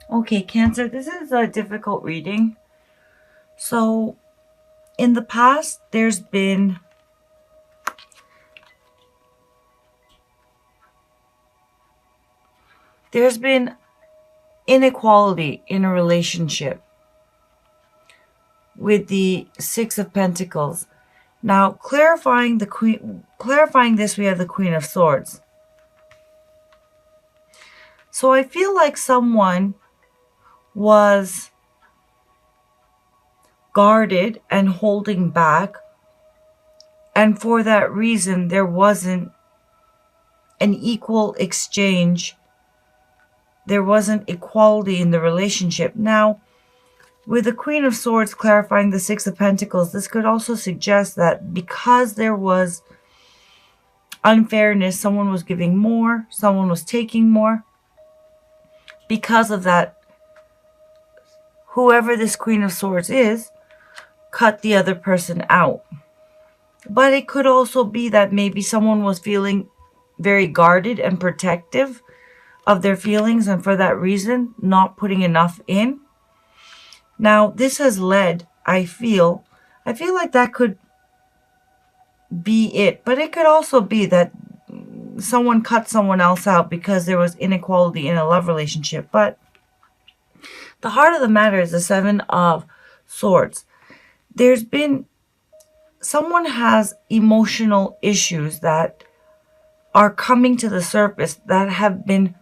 Okay, Cancer, this is a difficult reading. So, in the past, there's been inequality in a relationship with the Six of Pentacles. Now, clarifying this, we have the Queen of Swords. So I feel like someone was guarded and holding back, and for that reason, there wasn't an equal exchange. There wasn't equality in the relationship. Now, with the Queen of Swords clarifying the Six of Pentacles, this could also suggest that because there was unfairness, someone was giving more, someone was taking more. Because of that, whoever this Queen of Swords is, cut the other person out. But it could also be that maybe someone was feeling very guarded and protective of their feelings, and for that reason, not putting enough in. Now, this has led, I feel like that could be it. But it could also be that someone cut someone else out because there was inequality in a love relationship. But the heart of the matter is the Seven of Swords. Someone has emotional issues that are coming to the surface that have been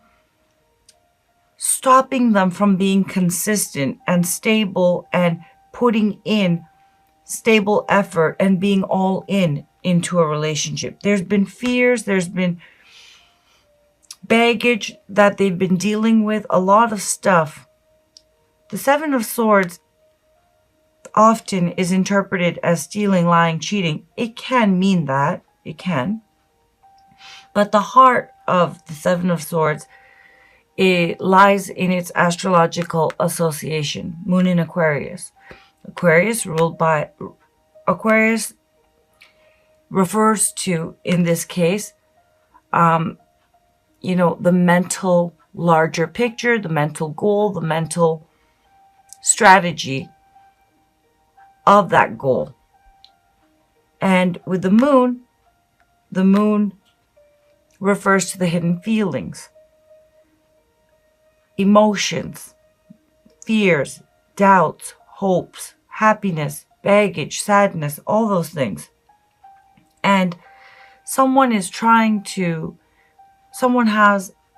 stopping them from being consistent and stable and putting in stable effort and being all in into a relationship. There's been fears, there's been baggage that they've been dealing with, a lot of stuff. The Seven of Swords often is interpreted as stealing, lying, cheating. It can mean that. It can. But the heart of the Seven of Swords, it lies in its astrological association, Moon in Aquarius. Aquarius refers to, in this case, the mental larger picture, the mental goal, the mental strategy of that goal. And with the moon refers to the hidden feelings, emotions, fears, doubts, hopes, happiness, baggage, sadness, all those things. And someone has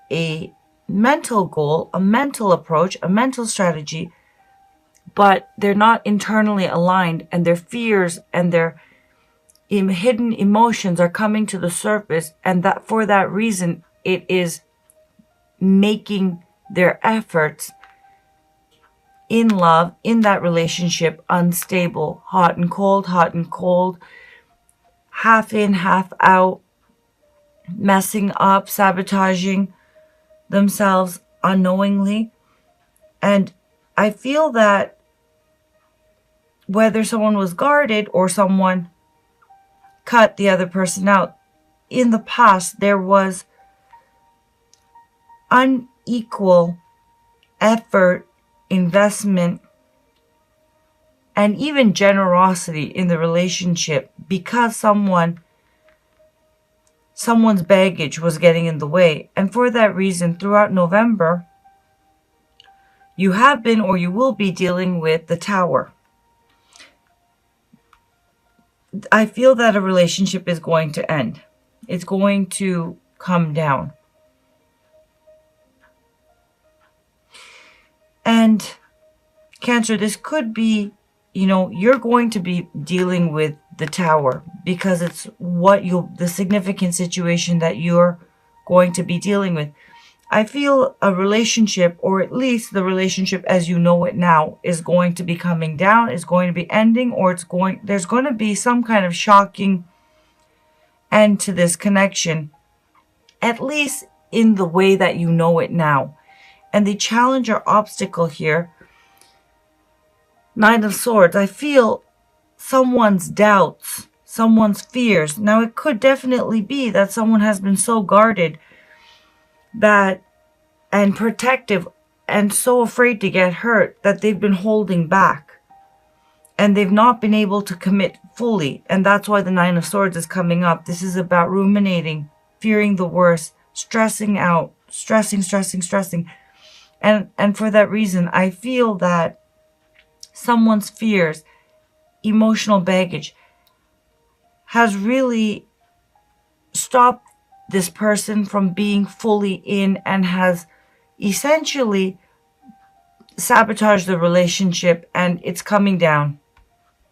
a mental goal, a mental approach, a mental strategy, but they're not internally aligned, and their fears and their hidden emotions are coming to the surface, and that for that reason it is making their efforts in love, in that relationship, unstable, hot and cold, half in, half out, messing up, sabotaging themselves unknowingly. And I feel that whether someone was guarded or someone cut the other person out, in the past there was unequal effort, investment, and even generosity in the relationship because someone's baggage was getting in the way. And for that reason, throughout November, you have been or you will be dealing with the Tower. I feel that a relationship is going to end. It's going to come down. And Cancer, this could be, you're going to be dealing with the Tower because it's the significant situation that you're going to be dealing with. I feel a relationship, or at least the relationship as you know it now, is going to be coming down, is going to be ending, or there's going to be some kind of shocking end to this connection, at least in the way that you know it now. And the challenge or obstacle here, Nine of Swords, I feel someone's doubts, someone's fears. Now, it could definitely be that someone has been so guarded and protective and so afraid to get hurt that they've been holding back. And they've not been able to commit fully. And that's why the Nine of Swords is coming up. This is about ruminating, fearing the worst, stressing out, stressing. And for that reason, I feel that someone's fears, emotional baggage, has really stopped this person from being fully in and has essentially sabotaged the relationship, and it's coming down.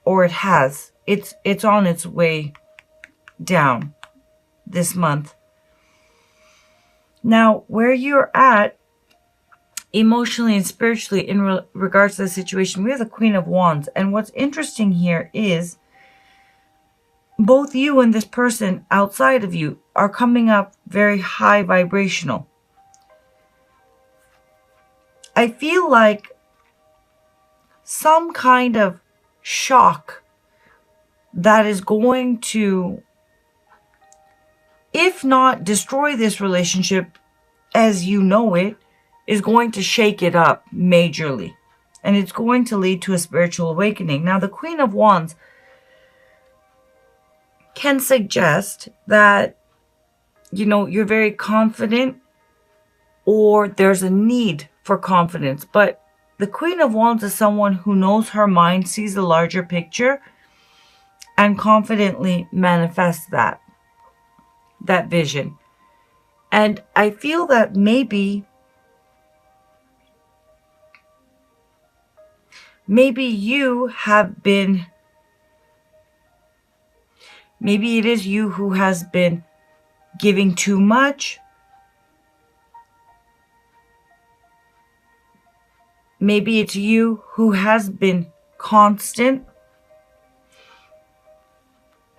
Or it has. It's on its way down this month. Now, where you're at emotionally and spiritually in regards to the situation, we have the Queen of Wands. And what's interesting here is both you and this person outside of you are coming up very high vibrational. I feel like some kind of shock that is going to, if not destroy this relationship as you know it, is going to shake it up majorly. And it's going to lead to a spiritual awakening. Now, the Queen of Wands can suggest that, you're very confident or there's a need for confidence. But the Queen of Wands is someone who knows her mind, sees the larger picture, and confidently manifests that vision. And I feel that maybe you have been, maybe it is you who has been giving too much. Maybe it's you who has been constant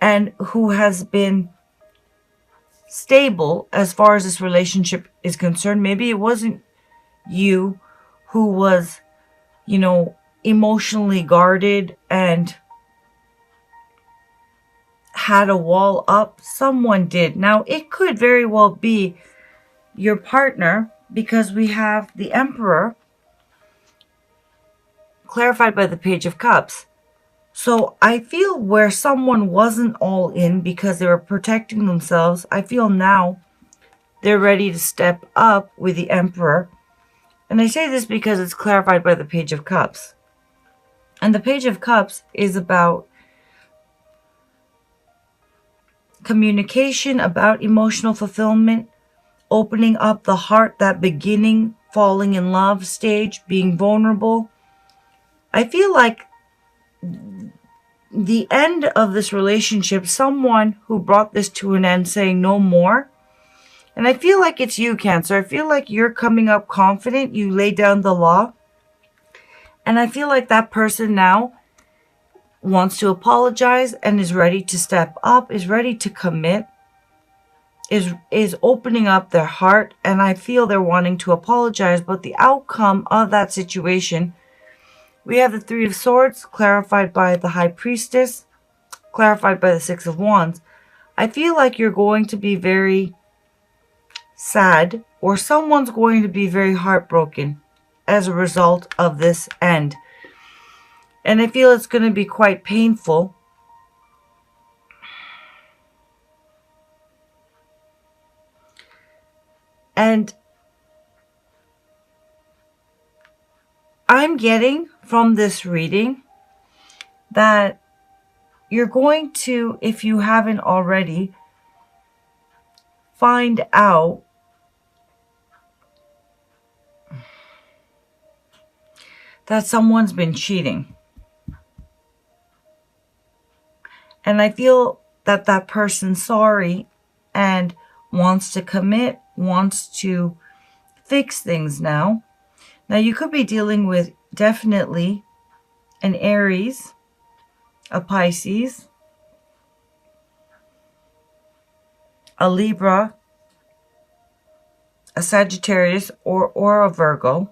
and who has been stable as far as this relationship is concerned. Maybe it wasn't you who was, emotionally guarded and had a wall up. Someone did. Now, it could very well be your partner, because we have the Emperor clarified by the Page of Cups. So I feel where someone wasn't all in because they were protecting themselves, I feel now they're ready to step up with the Emperor. And I say this because it's clarified by the Page of Cups. And the Page of Cups is about communication, about emotional fulfillment, opening up the heart, that beginning, falling in love stage, being vulnerable. I feel like the end of this relationship, someone who brought this to an end saying no more. And I feel like it's you, Cancer. I feel like you're coming up confident. You lay down the law. And I feel like that person now wants to apologize and is ready to step up, is ready to commit, is opening up their heart. And I feel they're wanting to apologize. But the outcome of that situation, we have the Three of Swords, clarified by the High Priestess, clarified by the Six of Wands. I feel like you're going to be very sad, or someone's going to be very heartbroken as a result of this end. And I feel it's going to be quite painful. And I'm getting from this reading that you're going to, if you haven't already, find out that someone's been cheating. And I feel that that person's sorry and wants to commit, wants to fix things now. Now, you could be dealing with definitely an Aries, a Pisces, a Libra, a Sagittarius, or a Virgo,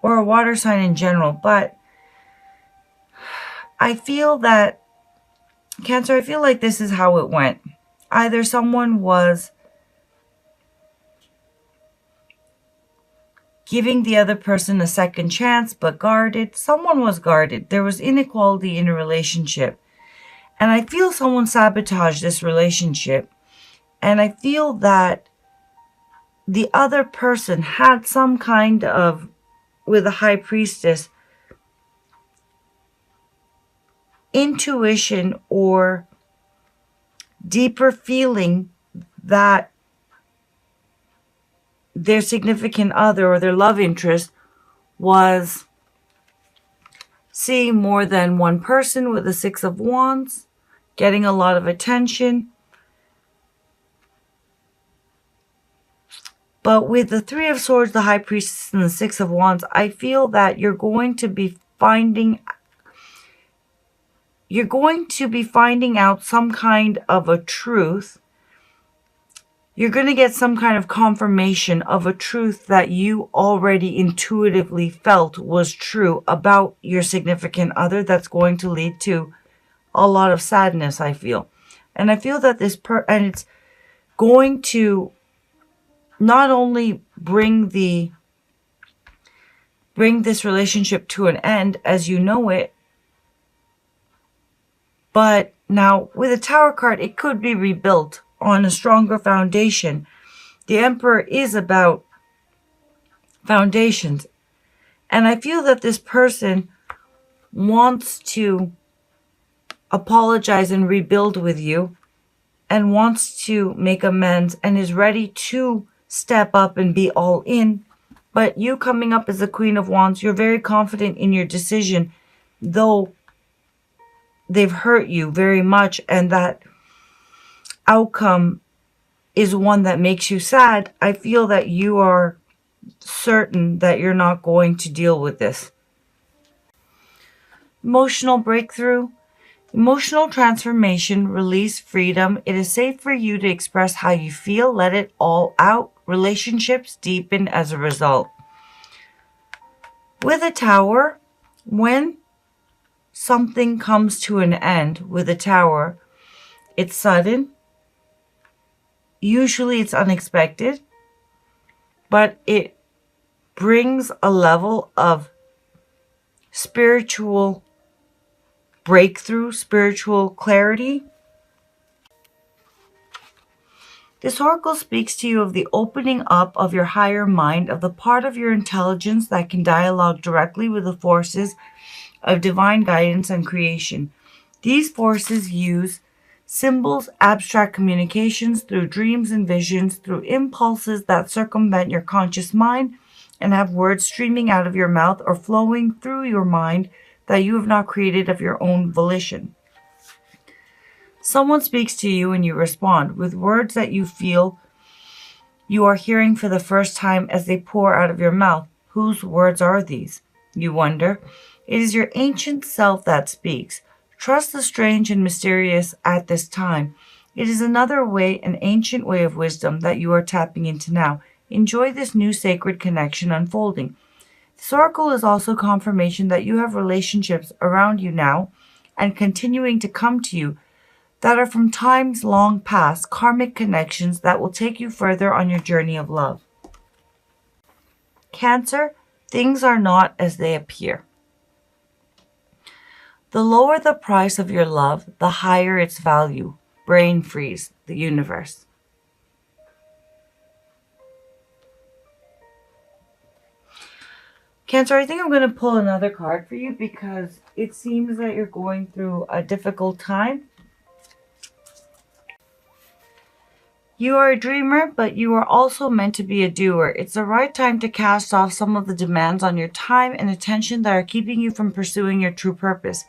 or a water sign in general. But I feel that, Cancer, I feel like this is how it went. Either someone was giving the other person a second chance, but guarded. Someone was guarded. There was inequality in a relationship. And I feel someone sabotaged this relationship. And I feel that the other person had some kind of, with a high priestess, intuition or deeper feeling that their significant other or their love interest was seeing more than one person with the Six of Wands, getting a lot of attention. But with the Three of Swords, the High Priestess, and the Six of Wands, I feel that you're going to be finding out some kind of a truth. You're going to get some kind of confirmation of a truth that you already intuitively felt was true about your significant other that's going to lead to a lot of sadness, I feel. And I feel that and it's going to not only bring this relationship to an end as you know it, but now with the Tower card, it could be rebuilt on a stronger foundation. The Emperor is about foundations. And I feel that this person wants to apologize and rebuild with you and wants to make amends and is ready to step up and be all in. But you coming up as the Queen of Wands, you're very confident in your decision, though they've hurt you very much, and that outcome is one that makes you sad. I feel that you are certain that you're not going to deal with this. Emotional breakthrough, emotional transformation, release, freedom. It is safe for you to express how you feel. Let it all out. Relationships deepen as a result. With a Tower, when something comes to an end with a Tower, it's sudden. Usually it's unexpected, but it brings a level of spiritual breakthrough, spiritual clarity. This oracle speaks to you of the opening up of your higher mind, of the part of your intelligence that can dialogue directly with the forces of divine guidance and creation. These forces use symbols, abstract communications through dreams and visions, through impulses that circumvent your conscious mind and have words streaming out of your mouth or flowing through your mind that you have not created of your own volition. Someone speaks to you and you respond with words that you feel you are hearing for the first time as they pour out of your mouth. Whose words are these? You wonder. It is your ancient self that speaks. Trust the strange and mysterious at this time. It is another way, an ancient way of wisdom that you are tapping into now. Enjoy this new sacred connection unfolding. This oracle is also confirmation that you have relationships around you now and continuing to come to you that are from times long past, karmic connections that will take you further on your journey of love. Cancer, things are not as they appear. The lower the price of your love, the higher its value. Brain freeze, the universe. Cancer, I think I'm going to pull another card for you because it seems that you're going through a difficult time. You are a dreamer, but you are also meant to be a doer. It's the right time to cast off some of the demands on your time and attention that are keeping you from pursuing your true purpose.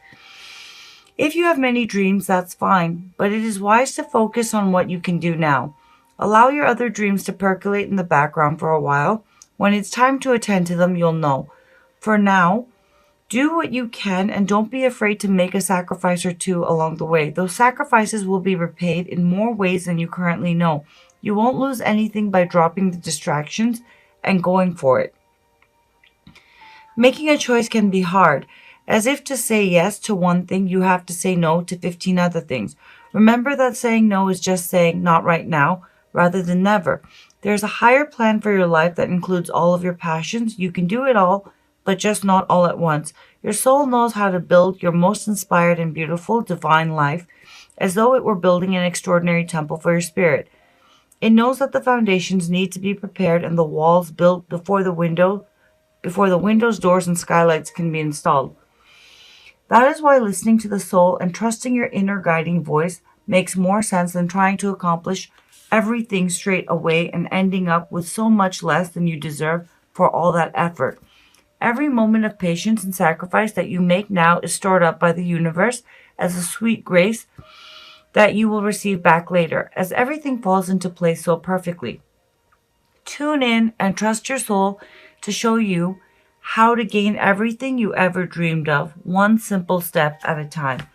If you have many dreams, that's fine, but it is wise to focus on what you can do now. Allow your other dreams to percolate in the background for a while. When it's time to attend to them, you'll know. For now, do what you can and don't be afraid to make a sacrifice or two along the way. Those sacrifices will be repaid in more ways than you currently know. You won't lose anything by dropping the distractions and going for it. Making a choice can be hard. As if to say yes to one thing, you have to say no to 15 other things. Remember that saying no is just saying not right now rather than never. There's a higher plan for your life that includes all of your passions. You can do it all, but just not all at once. Your soul knows how to build your most inspired and beautiful divine life as though it were building an extraordinary temple for your spirit. It knows that the foundations need to be prepared and the walls built before the windows, doors, and skylights can be installed. That is why listening to the soul and trusting your inner guiding voice makes more sense than trying to accomplish everything straight away and ending up with so much less than you deserve for all that effort. Every moment of patience and sacrifice that you make now is stored up by the universe as a sweet grace that you will receive back later, as everything falls into place so perfectly. Tune in and trust your soul to show you how to gain everything you ever dreamed of, one simple step at a time.